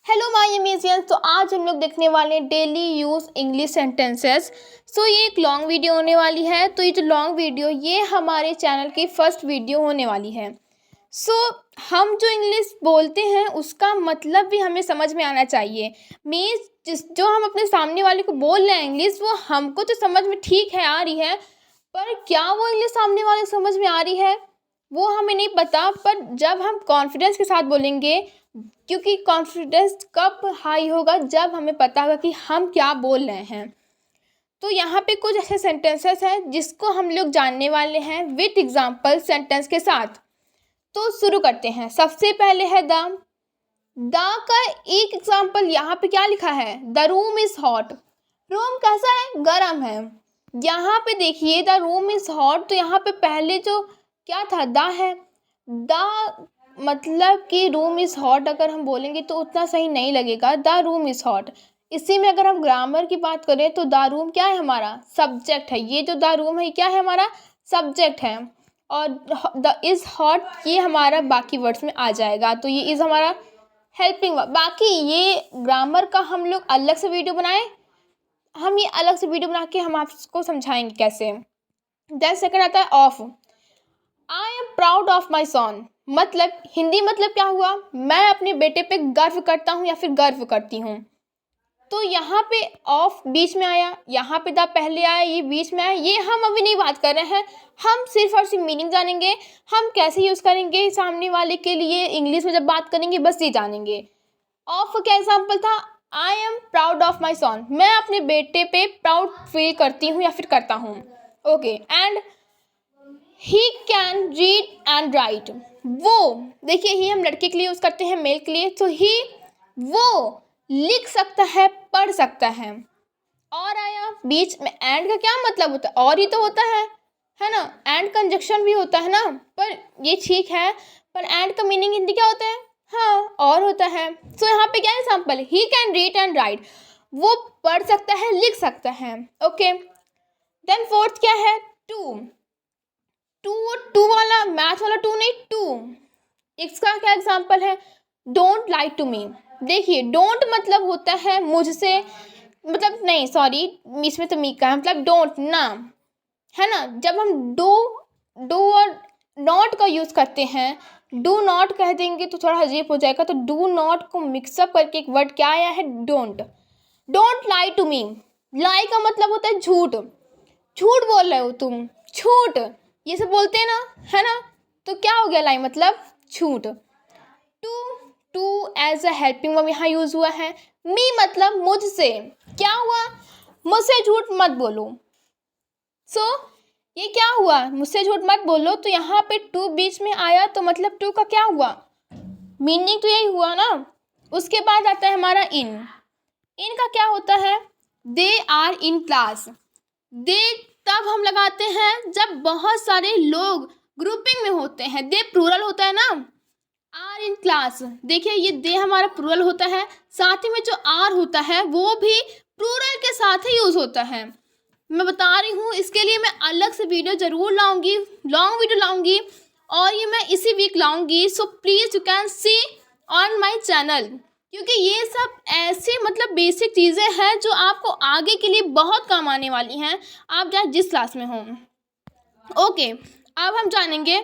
Hello my अमेजियंस। तो आज हम लोग देखने वाले हैं डेली यूज़ इंग्लिश सेंटेंसेस। ये एक लॉन्ग वीडियो होने वाली है। तो ये जो लॉन्ग वीडियो ये हमारे चैनल की फर्स्ट वीडियो होने वाली है। सो हम जो इंग्लिश बोलते हैं उसका मतलब भी हमें समझ में आना चाहिए। मीन्स जो हम अपने सामने वाले को बोल रहे हैं इंग्लिश, वो हमको तो समझ में ठीक है, आ रही है, पर क्या वो इंग्लिश सामने वाले को समझ में आ रही है वो हमें नहीं पता। पर जब हम कॉन्फिडेंस के साथ बोलेंगे, क्योंकि कॉन्फिडेंस कब हाई होगा, जब हमें पता होगा कि हम क्या बोल रहे हैं। तो यहाँ पे कुछ ऐसे सेंटेंसेस हैं जिसको हम लोग जानने वाले हैं विथ एग्जाम्पल सेंटेंस के साथ। तो शुरू करते हैं। सबसे पहले है द का एक एग्जाम्पल यहाँ पे क्या लिखा है, the room is hot. Room कैसा है, गर्म है। यहाँ पे देखिए द रूम इज़ हॉट, तो यहाँ पे पहले जो क्या था, द है। द मतलब कि रूम इज़ हॉट अगर हम बोलेंगे तो उतना सही नहीं लगेगा, द रूम इज़ हॉट। इसी में अगर हम ग्रामर की बात करें तो द रूम क्या है, हमारा सब्जेक्ट है। ये जो द रूम है क्या है, हमारा सब्जेक्ट है। और द इज़ हॉट ये हमारा बाकी वर्ड्स में आ जाएगा। तो ये इज़ हमारा हेल्पिंग वर्ब। बाकी ये ग्रामर का हम लोग अलग से वीडियो बनाए, हम ये अलग से वीडियो बना के हम आपको समझाएंगे कैसे। देन सेकंड आता है of. I am proud of my son. मतलब हिंदी मतलब क्या हुआ, मैं अपने बेटे पे गर्व करता हूँ या फिर गर्व करती हूँ। तो यहाँ पे ऑफ बीच में आया, यहाँ पे द पहले आया, ये बीच में आया। ये हम अभी नहीं बात कर रहे हैं, हम सिर्फ और सिर्फ मीनिंग जानेंगे, हम कैसे यूज़ करेंगे सामने वाले के लिए इंग्लिश में जब बात करेंगे, बस ये जानेंगे। ऑफ क्या एग्जाम्पल था, I am proud of my son. मैं अपने बेटे पे प्राउड फील करती हूँ या फिर करता हूँ। Okay. And he can read and right. वो देखिए, ही हम लड़के के लिए यूज़ करते हैं, मेल के लिए। तो ही वो लिख सकता है, पढ़ सकता है। और आया बीच में, एंड का क्या मतलब होता है, और ही तो होता है ना। एंड कंजक्शन भी होता है ना, पर ये ठीक है। पर एंड का मीनिंग हिंदी क्या होता है, हाँ और होता है। सो यहाँ पे क्या example, he can read and right. वो पढ़ सकता है, लिख सकता है। ओके। देन फोर्थ क्या है, टू। टू वाला मैथ वाला टू नहीं, टू। इसका क्या एग्जाम्पल है, डोंट लाई टू मी। देखिए डोंट मतलब होता है मुझसे, मतलब नहीं सॉरी, इसमें तो मी का है, मतलब डोंट ना, है ना। जब हम डू और नॉट का यूज़ करते हैं, डू नॉट कह देंगे तो थोड़ा अजीब हो जाएगा। तो डू नॉट को मिक्सअप करके एक वर्ड क्या आया है, don't. Don't lie to me. Lie का मतलब होता है झूठ, झूठ बोल रहे हो तुम, झूठ, ये सब बोलते हैं ना, है ना। तो क्या हो गया, लाई मतलब झूठ। To to as a helping verb यहाँ यूज़ हुआ है। मी मतलब मुझसे, क्या हुआ, मुझसे झूठ मत बोलो। ये क्या हुआ, मुझसे झूठ मत बोलो। तो यहाँ पे टू बीच में आया, तो मतलब टू का क्या हुआ, मीनिंग तो यही हुआ ना। उसके बाद आता है हमारा इन। इन का क्या होता है, दे आर इन क्लास। दे तब हम लगाते हैं जब बहुत सारे लोग ग्रुपिंग में होते हैं, दे प्लूरल होता है ना। आर इन क्लास, देखिए ये दे हमारा प्लूरल होता है, साथ ही में जो आर होता है वो भी प्लूरल के साथ ही यूज़ होता है। मैं बता रही हूँ, इसके लिए मैं अलग से वीडियो ज़रूर लाऊंगी, लॉन्ग वीडियो लाऊंगी, और ये मैं इसी वीक लाऊंगी। So please you can see on my channel, क्योंकि ये सब ऐसी मतलब बेसिक चीज़ें हैं जो आपको आगे के लिए बहुत काम आने वाली हैं, आप चाहे जिस क्लास में हों। ओके, अब हम जानेंगे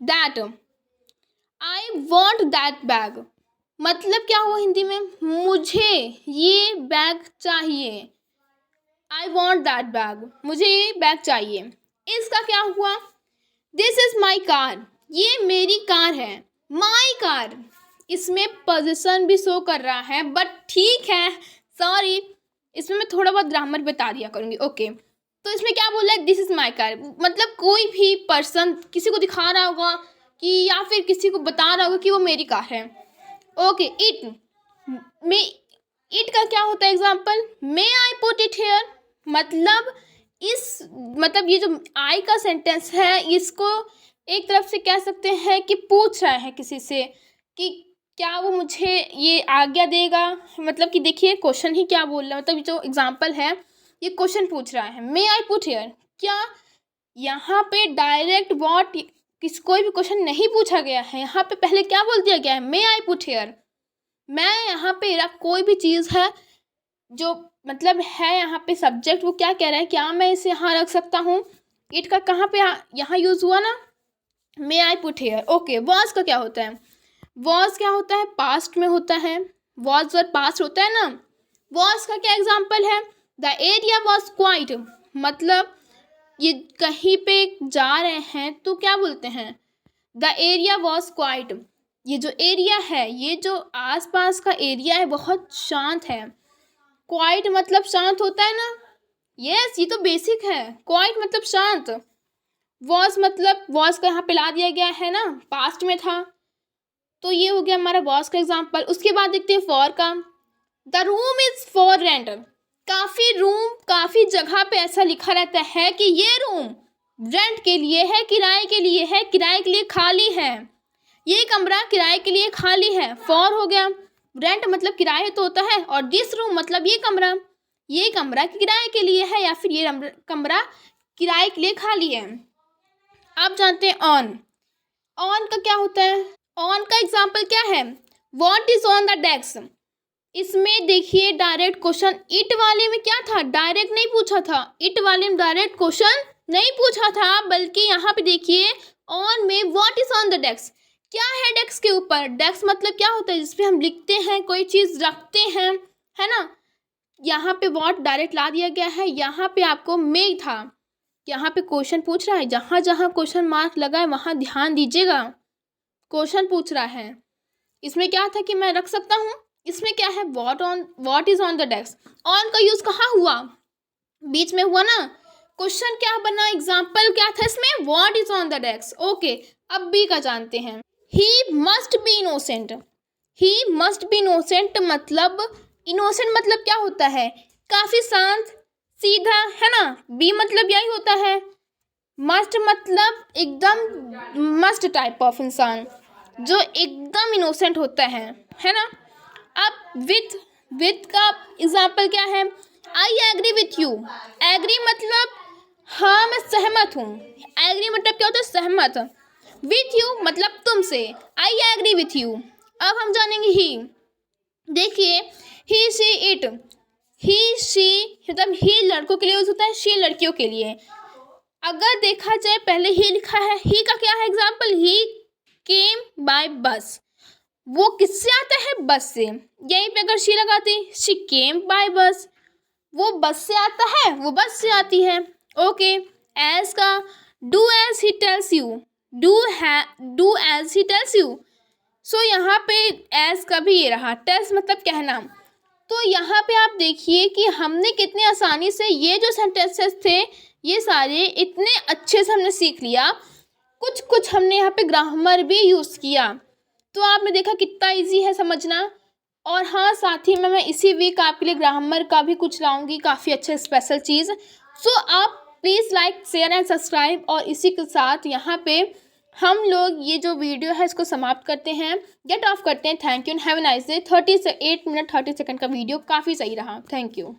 that. I want that bag. मतलब क्या हुआ हिंदी में, मुझे ये बैग चाहिए। आई वॉन्ट दैट बैग, मुझे ये बैग चाहिए। इसका क्या हुआ, दिस इज़ माई कार, ये मेरी कार है। माई कार, इसमें पोजीशन भी शो कर रहा है, बट ठीक है, सॉरी, इसमें मैं थोड़ा बहुत ग्रामर बता दिया करूँगी। ओके। तो इसमें क्या बोला है, दिस इज़ माई कार, मतलब कोई भी पर्सन किसी को दिखा रहा होगा कि, या फिर किसी को बता रहा होगा कि वो मेरी कार है। ओके। इट का क्या होता है example, may I put it here. मतलब मतलब ये जो आई का सेंटेंस है, इसको एक तरफ से कह सकते हैं कि पूछ रहा है किसी से कि क्या वो मुझे ये आज्ञा देगा। मतलब कि देखिए क्वेश्चन ही क्या बोल रहा है, मतलब जो एग्जाम्पल है ये क्वेश्चन पूछ रहा है, मे आई पुट हेयर। क्या यहाँ पे डायरेक्ट व्हाट कोई भी क्वेश्चन नहीं पूछा गया है, यहाँ पे पहले क्या बोल दिया गया है, मे आई पुट हेयर। मैं यहाँ पे कोई भी चीज़ है जो मतलब है यहाँ पे सब्जेक्ट, वो क्या कह रहा है, क्या मैं इसे यहाँ रख सकता हूँ। इट का कहाँ पे यहाँ यूज़ हुआ ना, may I put here. Okay, was का क्या होता है, वॉज क्या होता है, पास्ट में होता है, वॉज वर्ड पास्ट होता है ना। वॉज का क्या एग्जाम्पल है, द एरिया वॉज क्वाइट, मतलब ये कहीं पे जा रहे हैं तो क्या बोलते हैं, द एरिया वॉज क्वाइट। ये जो एरिया है, ये जो आसपास का एरिया है बहुत शांत है। क्वाइट मतलब शांत होता है ना, यस ये तो बेसिक है, क्वाइट मतलब शांत। वॉज मतलब वॉज का यहाँ पे ला दिया गया है ना, पास्ट में था, तो ये हो गया हमारा वॉज का एग्जाम्पल। उसके बाद देखते हैं फॉर का, the room is for rent. काफ़ी जगह पे ऐसा लिखा रहता है कि ये रूम रेंट के लिए है, किराए के लिए है, किराए के लिए खाली है, ये कमरा किराए के लिए खाली है। फॉर हो गया, रेंट मतलब किराए तो होता है, और दिस रूम मतलब ये कमरा किराए के लिए है या फिर ये कमरा किराए के लिए खाली है। अब जानते हैं ऑन। ऑन का क्या होता है, ऑन का एग्जाम्पल क्या है, what is on the desk. इसमें देखिए डायरेक्ट क्वेश्चन, इट वाले में क्या था, डायरेक्ट नहीं पूछा था, इट वाले में डायरेक्ट क्वेश्चन नहीं पूछा था, बल्कि यहाँ पे देखिए ऑन में what is on the desk, क्या है डेस्क के ऊपर। डेस्क मतलब क्या होता है, जिसपे हम लिखते हैं, कोई चीज़ रखते हैं, है ना। यहाँ पे व्हाट डायरेक्ट ला दिया गया है, यहाँ पे आपको मे था, यहाँ पे क्वेश्चन पूछ रहा है, जहाँ जहाँ क्वेश्चन मार्क लगा है वहाँ ध्यान दीजिएगा, क्वेश्चन पूछ रहा है। इसमें क्या था कि मैं रख सकता हूँ, इसमें क्या है, what is on the desk. On का यूज कहाँ हुआ, बीच में हुआ ना, क्वेश्चन क्या बना, एग्जाम्पल क्या था इसमें, what is on the desk. Okay, अब बी का जानते हैं, he must be innocent. He must be innocent मतलब, इनोसेंट मतलब क्या होता है, काफी शांत सीधा, है ना। बी मतलब यही होता है। मस्ट मतलब एकदम मस्ट टाइप ऑफ इंसान जो एकदम इनोसेंट होता है ना। अब विथ का एग्जाम्पल क्या है, I agree with you. Agree मतलब हाँ मैं सहमत हूँ, एग्री मतलब क्या होता है, सहमत। विथ यू मतलब तुमसे, आई एग्री विथ यू। अब हम जानेंगे ही। देखिए ही शी इट, ही शी मतलब ही लड़कों के लिए यूज होता है, शी लड़कियों के लिए। अगर देखा जाए पहले ही लिखा है, ही का क्या है एग्जाम्पल, ही केम बाय बस, वो किससे आता है, बस से। यहीं पे अगर शी लगाती, शी केम बाय बस, वो बस से आता है, वो बस से आती है। ओके, एज का, do as he tells you, do as he tells you. So यहाँ पे एज का भी ये रहा, टेल्स मतलब कहना। तो यहाँ पे आप देखिए कि हमने कितने आसानी से ये जो सेंटेंसेस थे ये सारे इतने अच्छे से हमने सीख लिया। कुछ हमने यहाँ पे ग्रामर भी यूज़ किया, तो आपने देखा कितना इजी है समझना। और हाँ, साथ ही में मैं इसी वीक आपके लिए ग्रामर का भी कुछ लाऊंगी, काफ़ी अच्छा स्पेशल चीज़। सो आप please like share and subscribe. और इसी के साथ यहाँ पे हम लोग ये जो वीडियो है इसको समाप्त करते हैं, गेट ऑफ करते हैं। Thank you and have a nice day. 38 minute 30 second का वीडियो काफ़ी सही रहा, थैंक यू।